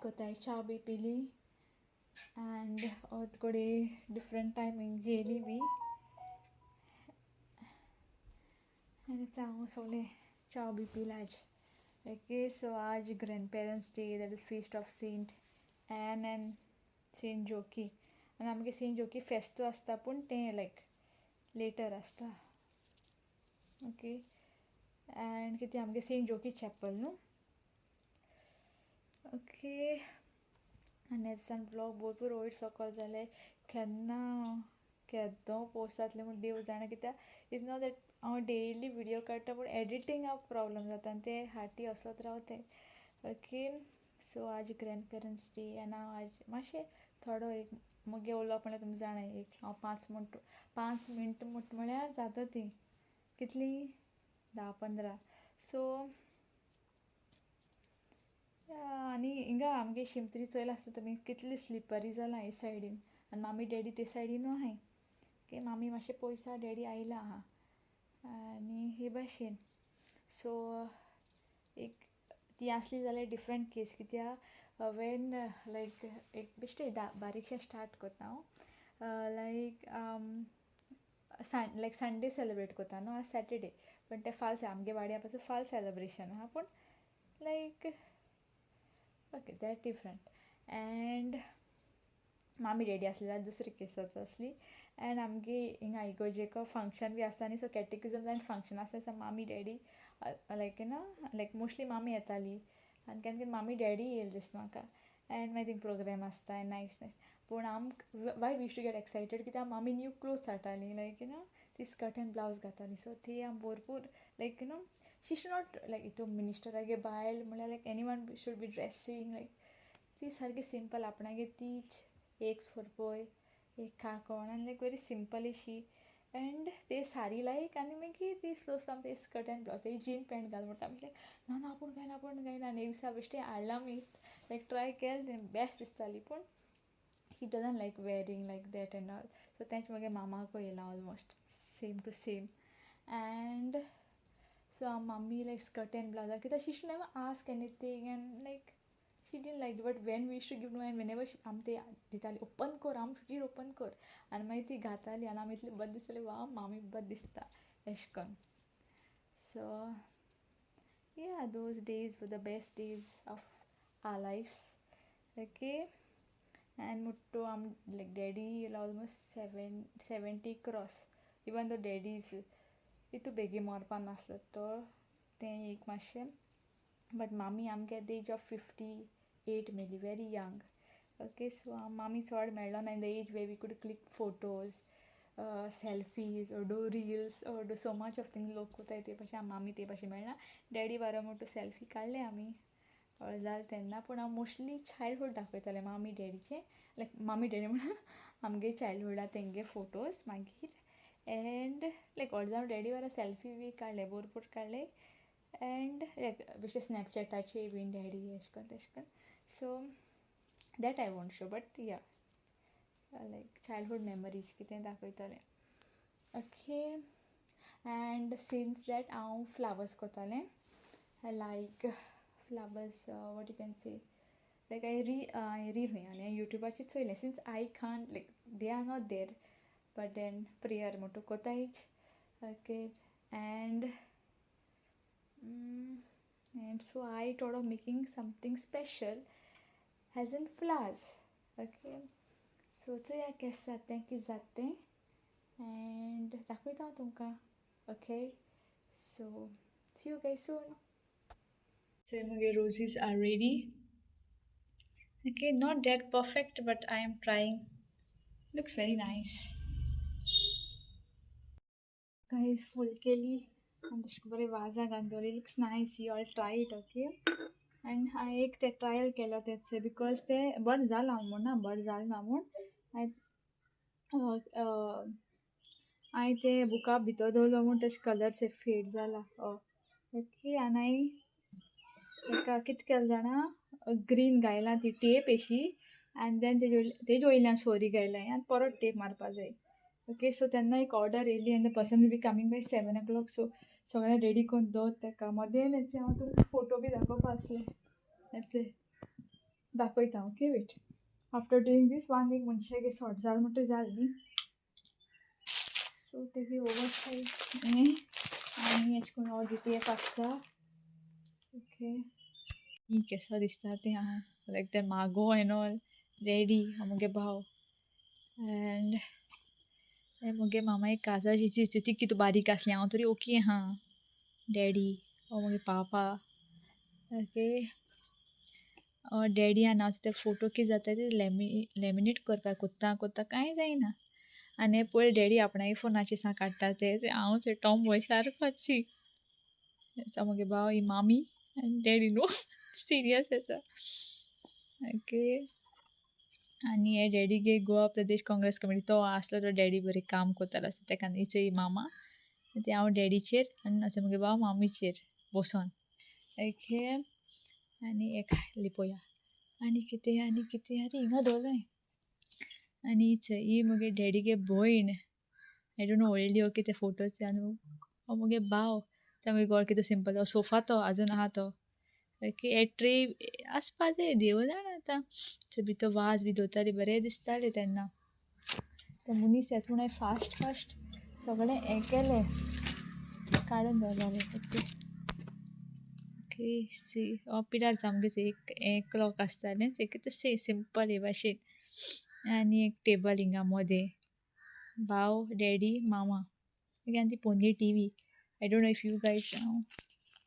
कोताय चा बी पिली एंड थोड़े डिफरेंट टाइमिंग जेली बी एंड हांव सगळे चा बी पिला आज ओके. सो आज grandparents day, that is feast of saint Anne and saint Joachim. आनी आमगे सेंट जोकी फेस्तू आसता पूण तें लायक लेटर आसता ओके. एंड कितें आमगे सेंट जोकी चॅपल न्हू ओके. आनी दिसान ब्लॉग भरपूर वयर सकयल जाले केन्ना केदो पोस्ट जातले म्हूण देव जाणा. कित्याक इज नॉट दॅट हांव डेली विडियो काडटा पूण एडिटींगा प्रॉब्लम जाता आनी ते हाटी असोत रावताय ओके. सो आज ग्रैंड पेरेंट्स डे आनी हांव आज मातशें थोडो एक मुगे उलोवप म्हळ्यार तुमी जाणाय एक हांव 5 मिनट म्हळ्यार जाता ती कितली 10-15. सो आनी हिंगा आमगे शिमतरी चोयल आसता तुमी कितली स्लिपरी जाला हे सायडीन आनी मामी डॅडी ते सायडीन आहाय ओके. मामी मातशें पयसा डॅडी आयला आहा आनी हे भाशेन. सो एक ती आसली जाल्यार डिफरंट केस कित्याक वेन लायक एक बेश्टें बारीकशें स्टार्ट कोत्ता हांव लायक संडे सेलेब्रेट कोत्ता न्हू आज सॅटरडे पण ते फाल आमगे वाड्या पासून फाल सेलेब्रेशन आहा पूण लायक ओके दॅट डिफरंट. एंड मामी डॅडी आसली जाल्यार दुसरी केस जाता आसली. एंड आमगे हिंगा इगोर्जेको फंक्शन बी आसता न्ही. सो कॅटेकिजम जावन फंक्शन आसता दिसा मामी daddy like you know like mostly मामी येताली आनी केन्ना केन्ना मामी डॅडी येयले दिसता म्हाका. एंड मागीर थिंग प्रोग्राम आसता नायस पूण why we use to get excited कित्याक मामी न्यू क्लोथ्स हाडटाली लायक यू नो ती स्कर्ट एंड ब्लावज घाताली. सो ती हांव भरपूर like you know she should not like हितू मिनिस्टरागे बायल म्हळ्यार like anyone should be dressing like ती सारकी सिंपल आपणागे तीच एक सोरपोय एक काकोण आनी लायक वेरी सिंपल शी. एंड ते सारी लायक आनी मागीर ती स्लो स्लो ते स्कर्ट एंड ब्लावज ते जीन पॅन्ट घाल म्हणटा लायक ना ना आपूण गायना आनी एक दिसा बेश्टें हाडला मी लायक ट्राय केलें बेस्ट दिसताली पूण he doesn't like wearing like that and all. So तेंच मागीर मामाकूय येयलां almost same to same. And so हांव मामी लायक स्कर्ट एंड ब्लावज कित्याक she should never ask anything and like she didn't like but when we use to give to and whenever आमी ते दिताली ओपन कर आम शुटीर ओपन कर आनी मागीर ती घाताली आनी आमी इतली बरें दिसताली वा मामी बरें दिसता अशें करून. So yeah those days were the best days of our lifes okay. And मुट्टू आम लायक डॅडी येयला almost 70 cross even though daddy is इतू बेगी मोरपा नासलो तो तें एक मातशें बट मामी आमगे एट द एज ऑफ 58 मेली वेरी यंग ओके. सो मामी चोड मेळ्ळो ना in the age way we could click photos selfies or do reels or do so much of thing लोक कोताय ते भाशेन मामी ते भाशेन मेळना. डॅडी बारा म्हणटू सेल्फी काडले आमी जाल तेन्ना पूण हांव मोस्टली चायल्डहूड दाखयतालें मामी डॅडीचें लायक मामी डॅडी म्हणून आमगे चायल्डहुडा तेंगे फोटोज मागीर. एंड लायक जावन डॅडी बारा सेल्फी बी काडले भरपूर काडले. एंड लायक बेश्टे स्नॅपचॅटाचेर बीन डॅडी अशें करून तेशें करून. So that I want show but yeah like childhood memories कितें दाखयतलें ओके. एंड सिन्स दॅट हांव फ्लावर्स कोतालें like flowers what you can say like हांवें रील खंय आनी हांवें युट्यूबाचेर चोयलें since I can't like they are not there but then prayer म्हणटू कोतायच okay. And so I thought of making something special as in flowers okay. So चोया case जातें कितें जातें एंड दाखयता हांव तुमकां okay. So see you guys soon. So मुगे roses are ready okay, not that perfect but I am trying. Looks very nice guys. फूल केली आनी तशें बरें वाजा घालून दवरली. Looks nice you all try it okay. And हांवें एक ते ट्रायल केलो तेचें बिकॉज तें बरें जालां म्हूण ना बरें जालें ना म्हूण हांवें तें बुका भितर दवरलो म्हूण तेजे कलर्स फेड जाला ओके. आनी हांवें ताका कितें केलें जाणा ग्रीन घायला ती टेप अशी आनी देन तेजे वयल्यान सोरी घायला आनी परत टेप मारपा जाय ओके. सो तेन्ना एक ऑर्डर येयली आनी the person will be coming by 7 o'clock. So सगळें रेडी करून दवर ताका मदें हेचे हांव तुमकां फोटो बी दाखोवपा आसलें हेचे दाखयता ओके वेट आफ्टर डुईंग दीस वन वीक मनशागे सॉर्ट जाल म्हणटा जाल न्ही सो तेगे ओवर सायज हें आनी एश कोन्न हो डिटेल्स आसता ओके ही केसो दिसता तें हांव लायक तें मागो एन ऑल डॅडी हो मुगे भाव एंड हें मुगे मामा एक काजळची चिची ती कितू बारीक आसली हांव तरी ओके हां डॅडी हो मुगे पापा ओके डॅडी आनी हांव ते फोटो कितें जाता ते लॅमिनेट करपाक कोत्ता कांय जायना आनी पळय डॅडी आपणागे फोनाचे सा काडटा ते हांव ते टॉम बॉय सारकोच शी मुगे भाव ही मामी आनी डॅडी न्हू सिरियस आसा ओके आनी हे डॅडीगे गोवा प्रदेश काँग्रेस कमिटी तो आसलो तो डॅडी बरें काम कोत्तालो आसता तेका हिचो मामा ते हांव डॅडीचेर आनी असो मुगे भाव मामीचेर बसोन ओके आनी एक लिपोया आनी कितें अरे हिंगा दवरलोय आनी ही मुगे डॅडीगे भयण आय डोंट नो व्हडली ओके ते फोटोचे आनी हो मुगे भाव मुगे गोड कितें सिंपल सोफा तो आजून आहा तो ओके हे ट्रे आसपा जाय देव जाणा आतां सो भितर वाज बी दवरताली बरें दिसतालें तेन्ना ते मनीस येत म्हूण फास्ट सगळें हें केलें काडून दवरलें ओके सी हो पिल्यार सामकें एक क्लॉक आसतालें तें सिंपल हे भाशेन आनी एक टेबल हिंगा मोदें भाव डॅडी मामा ओके आनी ती पोन्नी टी I don't know if you guys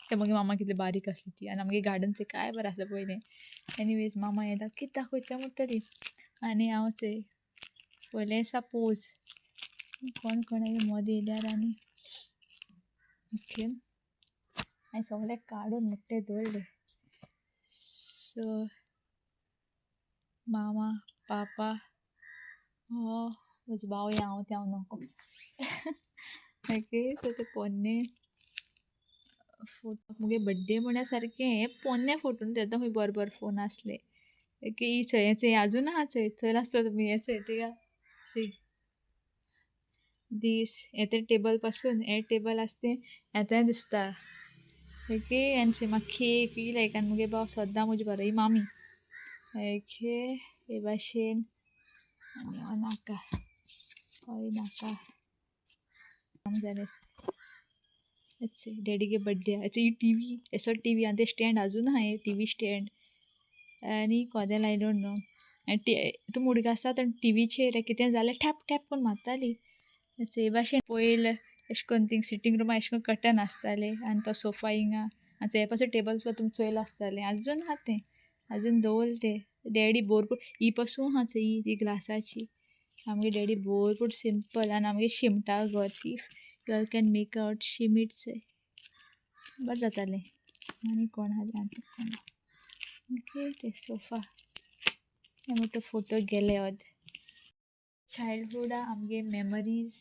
ते मगे मामा कितले बारीक आसली ती आनी आमगे गार्डन काय बरें आसलें पयलें एनीवेज मामा येता कितें दाखयता म्हणटली आनी हांव थंय पयलें सपोज कोण मोदें येयल्यार आनी ओके हांवें सगळें काडून मुट्टे दवरलें सो मामा पापा हो म्हजो भाव हांव ते हांव नको ओके सो ते पोन्ने फोटो मुगे बड्डे म्हळ्यार सारकें हें पोन्ने फोटो तेन्ना खंय बरोबर फोन आसले ओके ही चंय आजून आहा चल आसता तुमी हें चंय ते सी दीस हे ते टेबल पासून हे टेबल आसता येता दिसता ओके आनी म्हाका केक बी लायक आनी मुगे भाव सद्दां म्हजे बरो ही मामी ओके हे भाशेन आनी हो नाका हय नाका जालें डॅडीगे बड्डे ही टी एसो टी आनी ते स्टँड आजून आहा हे टी स्टँड आनी कोदेल आय डोंट नो आनी तूं मुडगा आसता तो टीवीचेर कितें जालें टॅप टॅप करून मारताली हे भाशेन पयल एशें करून थिंग सिटींग रुमा एशें करून कर्टन आसतालें आनी तो सोफा हिंगा आनी हे पासून टेबल सुद्दां तुमी चोयल आसतालें आजून आहा तें आजून दवरलें तें डॅडी भरपूर ही पासून आहा चोय ती ग्लासाची आमगे डॅडी भरपूर सिंपल आनी आमगे शिमटा घर सी यू कॅन मेक आउट शिमिट्स बरें जातालें आनी कोण आहा ओके ते सोफा हे मोठो फोटो गेले ओद चायल्डहूडा आमगे मेमरीज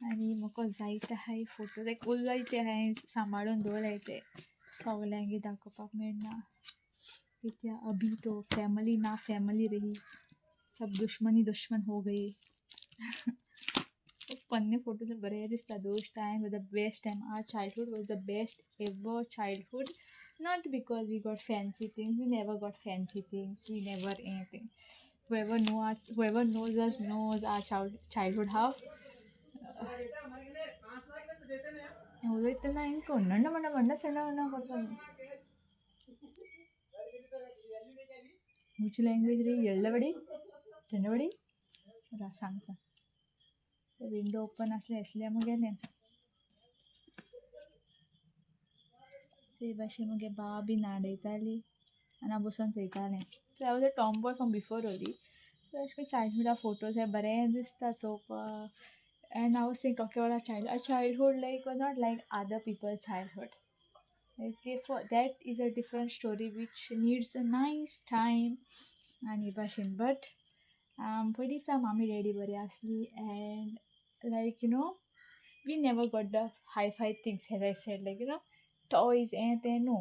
आनी म्हाका जायते आहाय फोटो लायक उलयते हांवें सांबाळून दवरलाय ते सगल्यांगे दाखोवपाक मेळना कित्या अभी तो फॅमिली ना फॅमिली रही सब दुश्मन हो गई पन्ने फोटो तर बरें दिसता those time was the best time our childhood was the best ever childhood not because we got fancy things we never got fancy things we never anything whoever knows us knows our childhood how ಉಳಿತಲ್ಲ ಹಿಂಗೆ ಕೊಂಡ ಬಣ್ಣ ಸಣ್ಣ ಕೊಡ್ತಾನೆ हुच language रे येळ्ळवडी थंडवडी सांगता window open आसले असले मुगेलें ते भाशेन मुगे भाव बी नाडयताली आनी हांव बसून चयतालें so I was a tom boy from before ओली सो अशें करून चायल्डहूडा फोटोज हे बरें दिसता चोवपाक एंड हांव सींग talking about our childhood like was not like other people childhood okay for that is a different story which needs a nice time and भाशेन but पयलीं सा मामी डॅडी बरी आसली and like you know we never got the high things as I said like you know toys and they no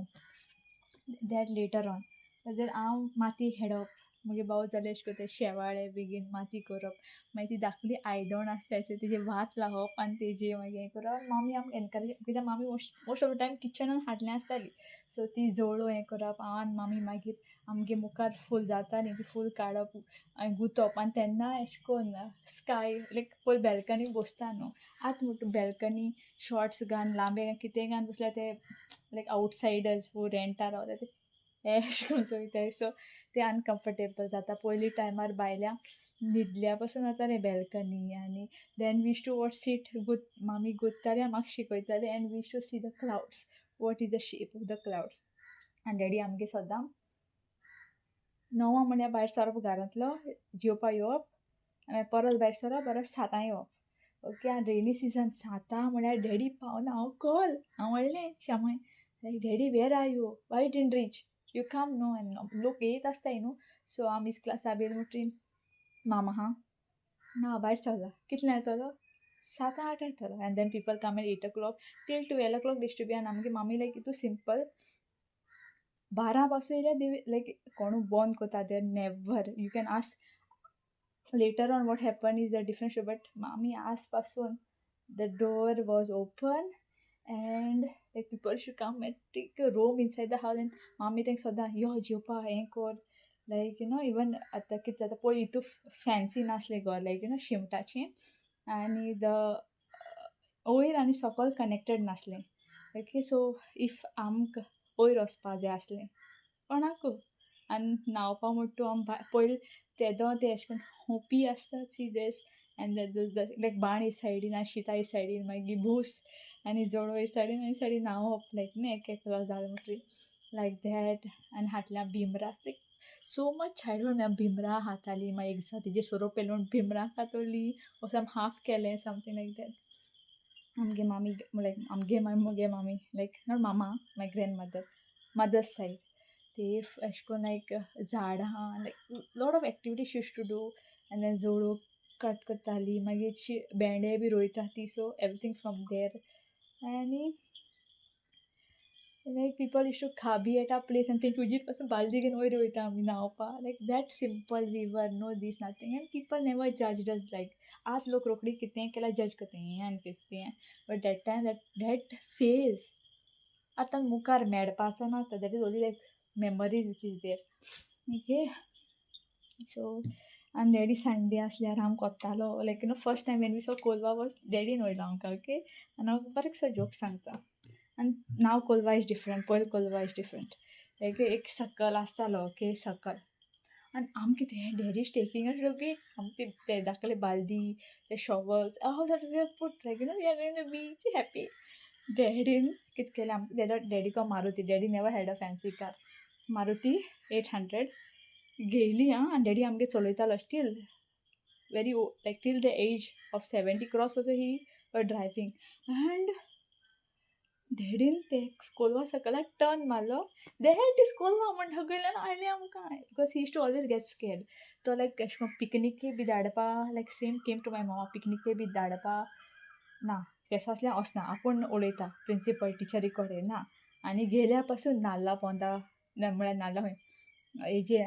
that later on but then हांव माती खेळप मुगे भाव जालें अशें कोन्न ते शेवाळे बेगीन माती करप मागीर ती धाकली आयदण आसता तेजेर भात लावप आनी तेजेर मागीर हें करप मामी आमकां एनकरेज कित्याक मामी मोस्ट ऑफ द टायम किचनान हाडलें आसताली सो ती जळो हें करप हांव आनी मामी मागीर आमगे मुखार फूल जाता न्ही ती फूल काडप आनी गुंतप आनी तेन्ना अशें कोन्न स्काय लायक पयर बॅल्कनीक बसता न्हू आतां म्हणटा बॅल्कनी शॉर्ट्स घान लांबे कितें घान बसल्यार ते लायक आवटसायडर्स वो रेंटार रावता ते अशें करून चोयताय सो ते अनकम्फर्टेबल जाता पयलीं टायमार बायल्यां न्हिदल्या पासून जातालें बॅल्कनी आनी then we used to what sit मामी गुंतताली आनी म्हाका शिकयताली and we used to see the clouds what is the shape of the clouds आनी डॅडी आमगे सदां 9 म्हणल्यार भायर सरप घरांतलो जेवपा येवप आनी परत भायर सरप परत 7 येवप ओके आनी रेनी सिजन 7 म्हणल्यार डॅडी पावना हांव कॉल हांव म्हणलें शामाय daddy where are you why didn't reach you come no and लोक येत आसताय न्हू सो हांव मिस क्लासा बीन म्हुटी मामा हा ना भायर सरला कितल्या येतलो 7-8 येतलो and then people come at 8 o'clock till 12 o'clock दिश्ट बी आनी आमगे मामी लायक इतू सिंपल 12 पासून येयल्यार दे लायक कोणू बंद कोता they never you can ask later on what happen is the different but मामी आज पासून the door was open and like people should come and take a room inside the house and मामी तांकां सदां यो जेवपा हें कोर लायक यू नो इवन आतां कितें जाता पळय हितू फॅन्सी नासलें घर लायक यू नो शिमटाचें आनी द वयर आनी सकयल कनेक्टेड नासलें ओके सो इफ आमकां वयर वचपा जाय आसलें कोणाकू आनी न्हांवपा म्हूण तूं आम पयलीं तेदो ते अशें करून होपी आसता सी देस एंड लायक बाण एक सायडीन आनी शीता एक सायडीन मागीर भूस आनी जळो एक सायडीन न्हांवप लायक न्ही एक जालें म्हटरी लायक दॅट आनी हाटल्यार भिमरास लायक सो मच चायल्डहूड भिमरां खातालीं मागीर एक दिसा तेजे सोरोप पेलो म्हूण भिमरां खातोली वो साम हाफ केलें समथींग लायक दॅट आमगे मामी लायक आमगे मुगे मामी लायक नॉट मामा माय ग्रॅण्डमदर मदर्स सायड ते अशें करून लायक झाडां like lot of activities she used to do and then जळो कट करताली मागीर भेंडे बी रोयता ती सो एवरीथींग फ्रॉम देर आनी लायक पीपल यूज्ड टू खाबी एट अ प्लेस आनी ते तुजी पासून बालदी घेवन वयर वयता आमी न्हांवपा like that simple we were no this nothing and people never जज अस लायक आज लोक रोखडी कितें केल्यार जज करता हें आनी कितें but that time that phase आतां मुखार मेळपाचो ना that is only like memories which is there okay so आनी डॅडी संडे आसल्यार आम कोत्तालो like you know first time when we saw Colva was डॅडीन वयलो आमकां ओके आनी हांव बारीकसो जोक सांगता आनी नाव कोलवा इज डिफरंट पयलीं कोलवा इज डिफरंट लायक एक सकल आसतालो ओके सकल आनी आम कितें daddy is taking us beach आम ते धाकले बालदी ते shovels all that we are put like you know we are going to beach happy डॅडीन कितें केलें आमकां डॅडी को Maruti daddy never had a fancy car Maruti 800 घेयली आं आनी डॅडी आमगे चलयतालो still very like till the age of 70 cross also he were driving and डॅडीन ते कोलवा सकयल टर्न मारलो डॅड इज कोलवा म्हण ढकयल्यान हाडली आमकां because he used to always get scared तो लायक अशें करून पिकनिके बी धाडपा like same came to my mom पिकनिके बी धाडपा ना तेसो आसल्यार वचना आपूण उलयता प्रिंसिपल टिचरी कडेन ना आनी गेल्या पासून नाल्ला पोंदा म्हळ्यार नाल्ला खंय हेजे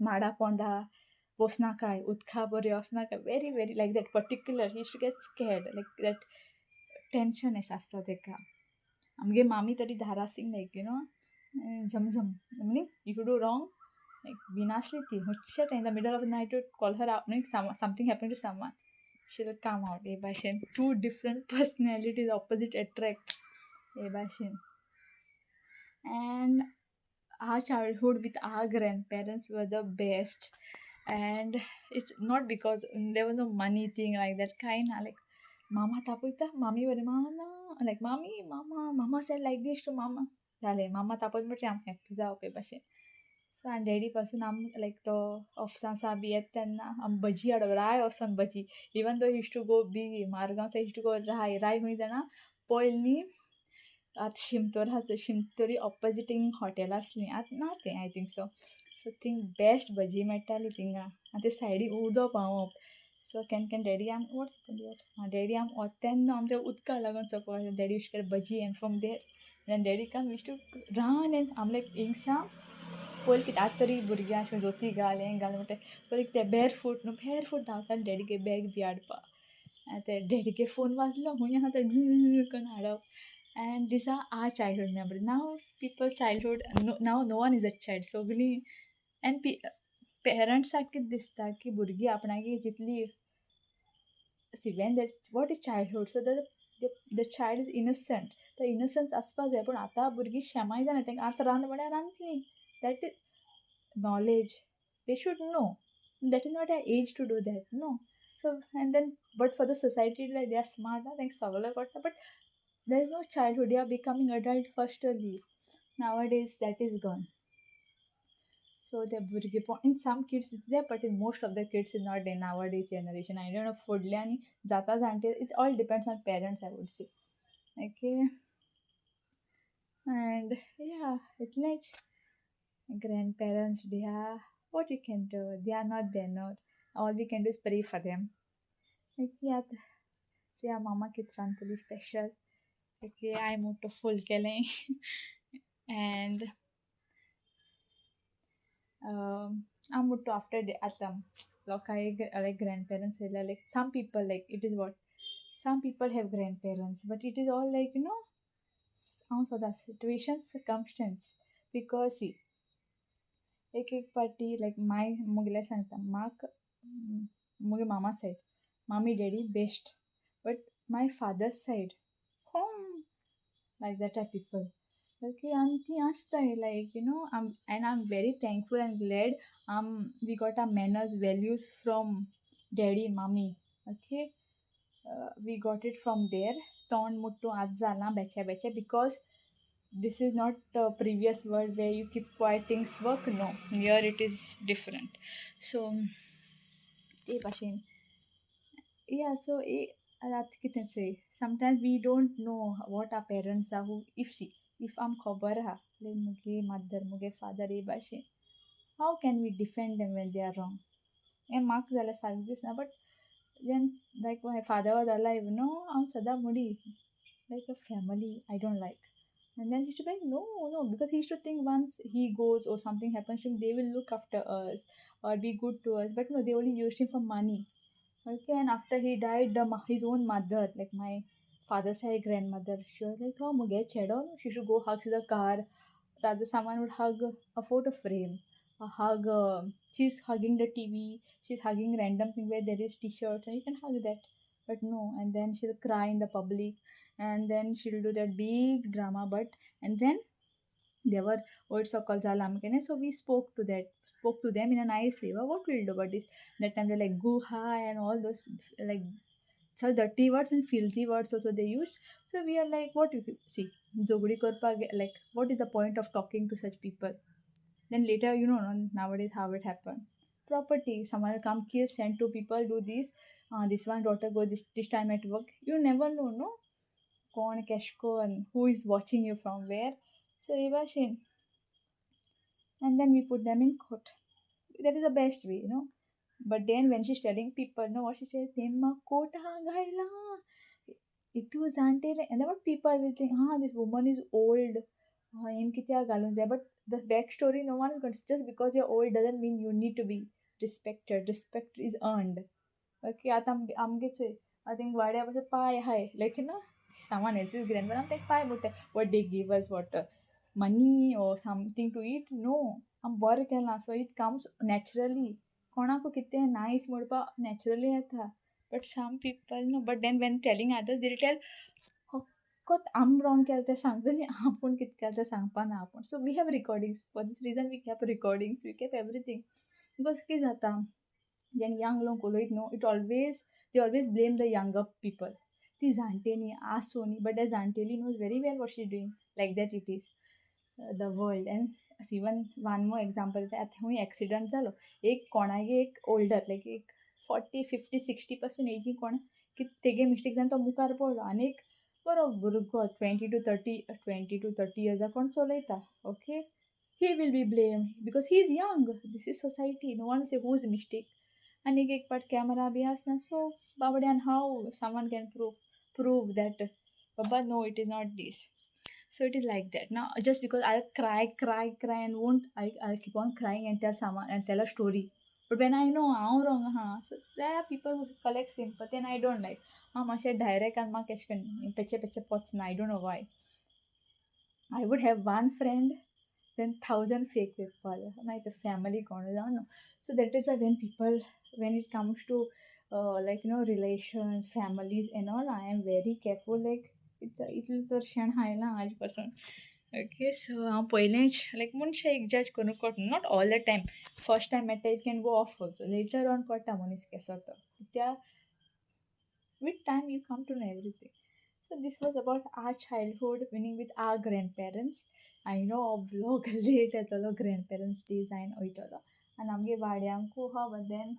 माडा पोंदा वचनाकाय उदका बरें वचनाकाय very very like that particular he used to get स्कॅर्ड like that tension एशें आसता तेका आमगे मामी तरी धारासिंग लायक you no Zamzam meaning if you do wrong लायक भिनासली ती हुच्चेट in the middle of the night to call her out meaning something happen to someone she will come out हे भाशेन to different personalities opposite attract हे भाशेन and our childhood with our grandparents were the best and it's not because there was no money thing like that kind of like mama tapoita mami were mama like mama said like this to mama zale mama tapoit म्हटलें आम happy जावप हे भाशेन सो आनी daddy पासून आम लायक तो ऑफिसांसा B येता तेन्ना आम भजी हाडप राय वोसोन भजी even though used to go बी मारगांव यूज्ड टू गो राय खंय जाणा पयलीं आतां शिमतोर आसा शिमतोरी ऑपोजिटींग हॉटेल आसलीं आतां ना तें I think so thing best bhaji मेळटाली थिंगा आनी ते सायडीक उदो पावप सो केन्ना डॅडी आम डॅडी आम वता तेन्ना आम ते उदका लागून चोपप डॅडी यूज्ड टू भजी and from there then daddy come used to रान एंड आम लायक हिंगसा पयलीं कितें आतां तरी भुरगीं अशें जोती घाल हें घाल म्हणटा पयलीं कितें बेर फूट धांवताले डॅडीगे बॅग बी हाडपा आतां ते डॅडीगे फोन वाजलो खूंय आहा ते झ करून हाडप and these are childhood memory now people childhood now no one is a child सगलीं एंड पेरंट्साक कितें दिसता की भुरगीं आपणागे जितली see when that what is childhood so the child is innocent the innocence आसपा जाय पूण आतां भुरगीं शेमाय जालें तेंकां आतां रांद म्हळ्यार रांदतलीं that is knowledge they should know that is not a age to do that no so and then but for the society like they are smart तेंकां सगळें कळटा but there is no childhood they are becoming adult first early nowadays that is gone so the भुरगे in some kids it's there but in most of the kids is not in nowadays generation I don't know फुडल्या आनी जाता जाणटे it all depends on parents I would say okay and yeah it's like grandparents they are what you can do they are not there not all we can do is pray for them like yeah see our mama kids really special okay I moved to full keling and I'm moved to after the atam like grandparents like some people like it is what some people have grandparents but it is all like you know also the situation circumstance because see एक party like my मुगेले सांगता म्हाक मुगे मामा side mommy daddy best but my father's side like that type people okay and ती आसताय like you know I'm very thankful and glad we got our manners values from daddy mommy okay we got it from there तोंड मुट्टू आज जाला बेचे because this is not a previous world where you keep quiet things work no here it is different so ते भाशेन yeah so that's कितें say sometimes we don't know what our parents are who if I'm खबर आहा like मुगे mother मुगे father हे भाशेन how can we defend them when they are wrong हें म्हाक जाल्यार सारकें दिसना but then like my father was alive you know हांव सदां मुडी like a family I don't like and then he used to be like no because he used to think once he goes or something happens to him they will look after us or be good to us but no they only used him for money okay and after he died his own mother like my father's side grandmother she was like oh muge chedo no she should go hug the car rather someone would hug a photo frame a hug she's hugging the TV she's hugging random thing where there is t-shirts and you can hug that but no and then she'll cry in the public and then she'll do that big drama but and then they were old circles so we spoke to them in a nice way what we'll do about this that time they're like goo ha and all those like so dirty words and filthy words also they used so we are like what you see jogdi korpa like what is the point of talking to such people then later you know nowadays how it happened property someone will come kill send two people do this one daughter go this time at work you never know no kon keshkon who is watching you from where so Ivashin and then we put them in court that is the best way you know but then when she's telling people no what she says temma court gaila it was until and then what people will think this woman is old but the backstory no one is going to just because you're old doesn't mean you need to be respect is earned okay I'm get say I think वाड्या was a pie high like you know someone else's grand but I'm like pie but what they give us what money or something to eat no I'm work so it comes naturally कोणाको कितें nice म्हणपा naturally येता but some people no but then when telling others they'll tell फकत आम wrong केलें तें सांगतलीं आपूण कितें केलें तें सांगपा ना आपूण so we have recordings for this reason we kept recordings we kept everything because कितें जाता जेन्ना young लोक उलयत न्हू they always blame the younger people ती जाणटे न्ही आसूं न्ही but त्या जाणटेली knows very well what she's doing like that it is the world and even one more example आतां खूंय एक्सिडंट जालो एक कोणागे एक ओल्डर लायक एक 40-50-60 पासून एजी कोण की तेगे मिस्टेक जावन तो मुखार पडलो आनी एक बरो भुरगो 20-30 years कोण चलयता okay he will be blamed because he is young this is society no one will say whose mistake आनी एक पाट कॅमेरा बी आसना so बाबड्यान how someone can prove that baba no it is not this So it is like that. Now just because I'll cry and won't I'll keep on crying and tell someone and tell a story. But when I know I'm wrong, so there are people who collect sympathy and I don't like. Masha direct and ma keshkan peche peche pots na I don't know why. I would have one friend, then thousand fake people. My the family gone no. So that is why when people when it comes to like relations, families and all, I am very careful. Like इथलं तर क्षण आहे ना आजपासून. Okay, so हांव पयलेंच like मनशां एक जज करूं कळटा not all the time. First time at it can go off also. Later on कळटा मनीस कसो तो. त्या with time you come to know everything. So this was about our childhood winning with our grandparents. I know a vlog late at all grandparents design oitala. And amge badyanku ha but then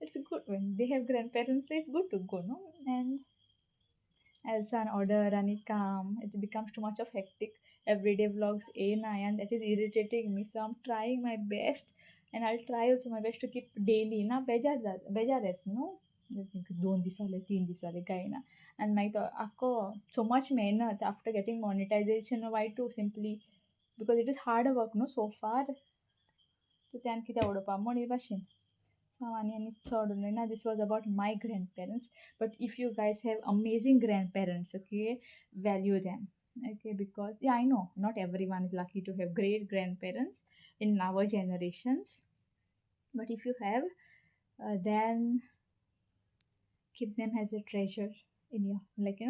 it's good when they have grandparents, so it's good to go, no? And as an order and it come, it becomes too much of hectic. Everyday vlogs a nine and that is irritating me. So I'm trying my best and I'll try also my best to keep daily ना बेजार no दोन दिसाले तीन दिसाले काही ना and मागीर तो आख्खो so much मेहनत after getting monetization why to simply because it is hard work no so far so त्यान कित्याक उडोवपा म्हण हे भाशेन आणि चड उलय ना this was about my grandparents but if you guys have amazing grandparents okay value them okay because yeah I know not everyone is lucky to have great grandparents in our generations but if you have then keep them as a treasure in your like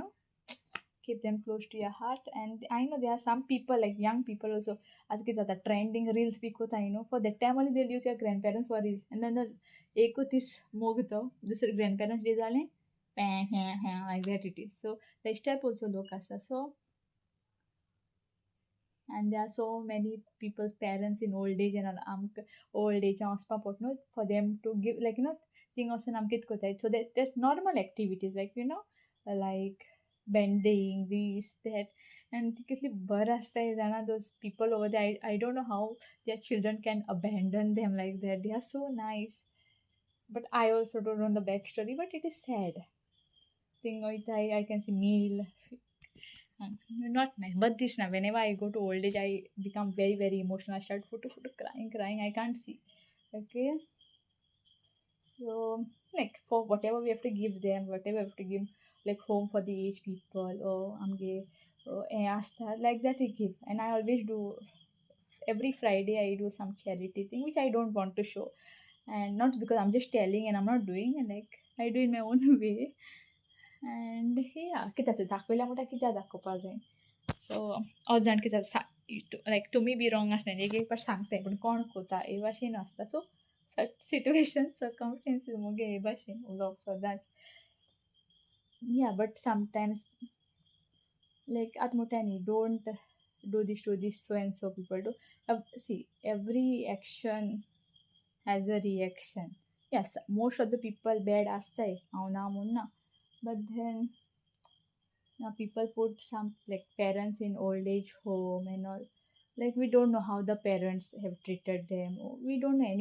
keep them close to your heart and I know there are some people like young people also आता किती जाता trending reels speak होता for that time only they'll use your grandparents for reels and then the एकोतीस मोगतो दुसरे grandparents day जाले like that it is so the type also लोक असता so and there are so many people's parents in old age and old age ospa potno for them to give like thing also namkit kota so there's normal activities like like bending this that and tiketly barasta is those people over there I don't know how their children can abandon them like that they are so nice but I also don't know the backstory but it is sad thing I can see meal not nice but this now whenever I go to old age I become very very emotional I start photo crying I can't see okay so like for whatever we have to give them whatever we have to give like home for the aged people or I'm gay or asta like that I give and I always do every Friday I do some charity thing which I don't want to show and not because I'm just telling and I'm not doing and like I do in my own way and yeah कित्याचो दाखयल्या म्हणटा कित्याक दाखोवपा जाय सो अर्द जाण कित्याक लायक तुमी be wrong आसना एक एक पाट सांगताय पूण कोण कोता हे भाशेन आसता सो सिट्युएशन सर्कमस्टेंसीस मुगे हे भाशेन उलोवप सदांच या बट समटायम्स लायक आतां म्हणटा न्ही don't do this so and so people do see every action has a reaction yes most of the people bad astay avna munna but then people put some like parents in old age home and all like we don't know how the parents have treated them we don't know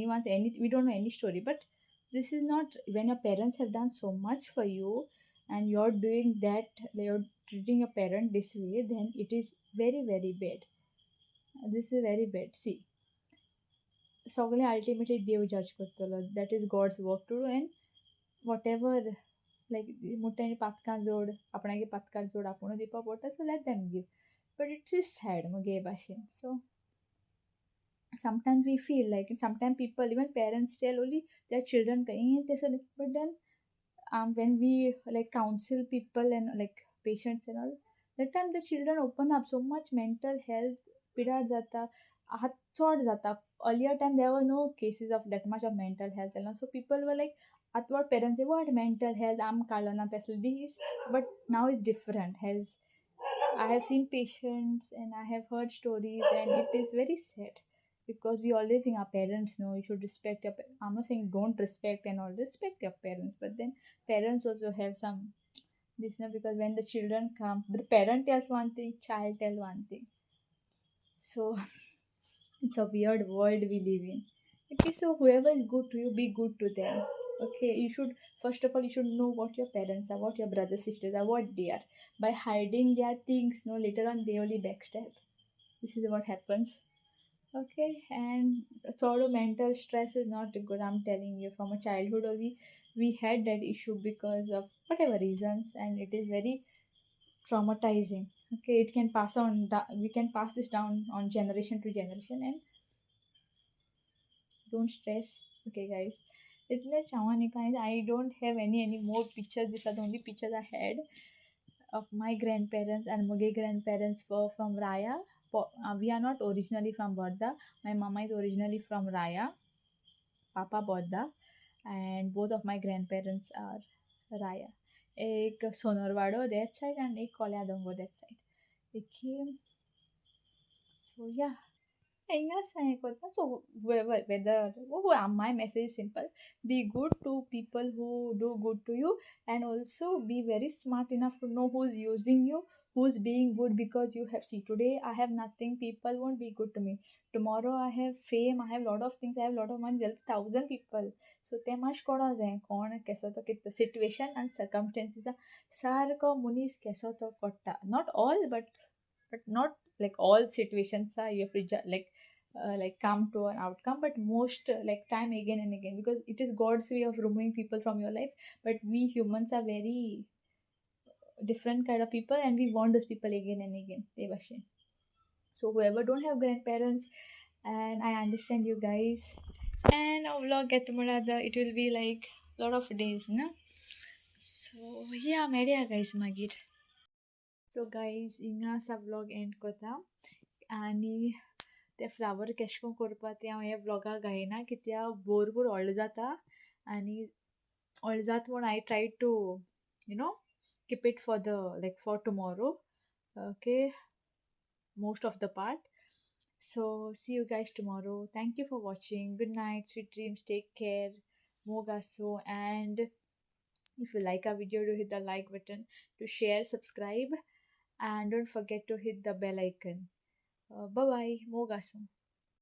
we don't know any story but this is not when your parents have done so much for you and you're doing that you're treating your parent this way then it is very very bad this is very bad see सगळे ultimately देव जज करतलो that is God's work to do and whatever like मोठ्यांनी पातकां जोड आपणागे पातकार जोड आपुणू दिवपा पडटा so let them give but it's is sad मुगे भाशेन सो sometimes we feel like sometimes people even parents tell only their children but then when we like counsel people and like patients and all that time the children open up so much mental health पिडार जाता हात चड जाता earlier time there were no cases of that much of mental health and so people were like at what parents say what mental health I'm kalana this but now it's different has I have seen patients and I have heard stories and it is very sad because we always think our parents know you should respect your I'm not saying don't respect and all respect your parents but then parents also have some this now because when the children come the parent tells one thing child tell one thing so it's a weird world we live in okay so whoever is good to you be good to them Okay, you should, first of all, you should know what your parents are, what your brothers, sisters are, what they are. By hiding their things, no, later on they only backstab. This is what happens. Okay, and sort of mental stress is not good. I'm telling you, from a childhood only, we had that issue because of whatever reasons, and it is very traumatizing. Okay, it can pass on. We can pass this down on generation to generation, and don't stress. Okay, guys. इतने चाहने का है. I don't have any more pictures. These are the only pictures I had of my grandparents, and my grandparents were from Raya. We are not originally from Bardha. My mama is originally from Raya, Papa Bardha, and both of my grandparents are Raya. एक सोनरवाडो that side and एक कोल्यादोंगो that side. Okay, so yeah. So whether my message is simple: be good to people who do good to you, and also be very smart enough to know who's using you, who's being good because you have. See, today I have nothing, people won't be good to me. Tomorrow I have fame, I have lot of things, I have lot of money. There are 1,000 people. So ते माश कोणा जाय कोण कसो तो कित situation and circumstances सारको मनीस कसो तो कोट्टा. Not all, but not like all situations are you have to like come to an outcome, but most like time again and again, because it is God's way of removing people from your life. But we humans are very different kind of people, and we want those people again and again. Devashin. So whoever don't have grandparents, and I understand you guys, and a vlog get it will be like lot of days, no? So yeah, media guys magir. So guys, inga sa vlog end kota. आणि ते flower केश कोन करपा ते हांव हे व्लॉगाक घायना कित्याक bore व्हडलो जाता आनी व्हडलो जाता म्हूण I try to keep it for the like for tomorrow. Okay, most of the part. So see you guys tomorrow. Thank you for watching. Good night, sweet dreams, take care, mogaso. And if you like our video, do hit the like button, to share, subscribe, and don't forget to hit the bell icon. Bye bye, mogaso.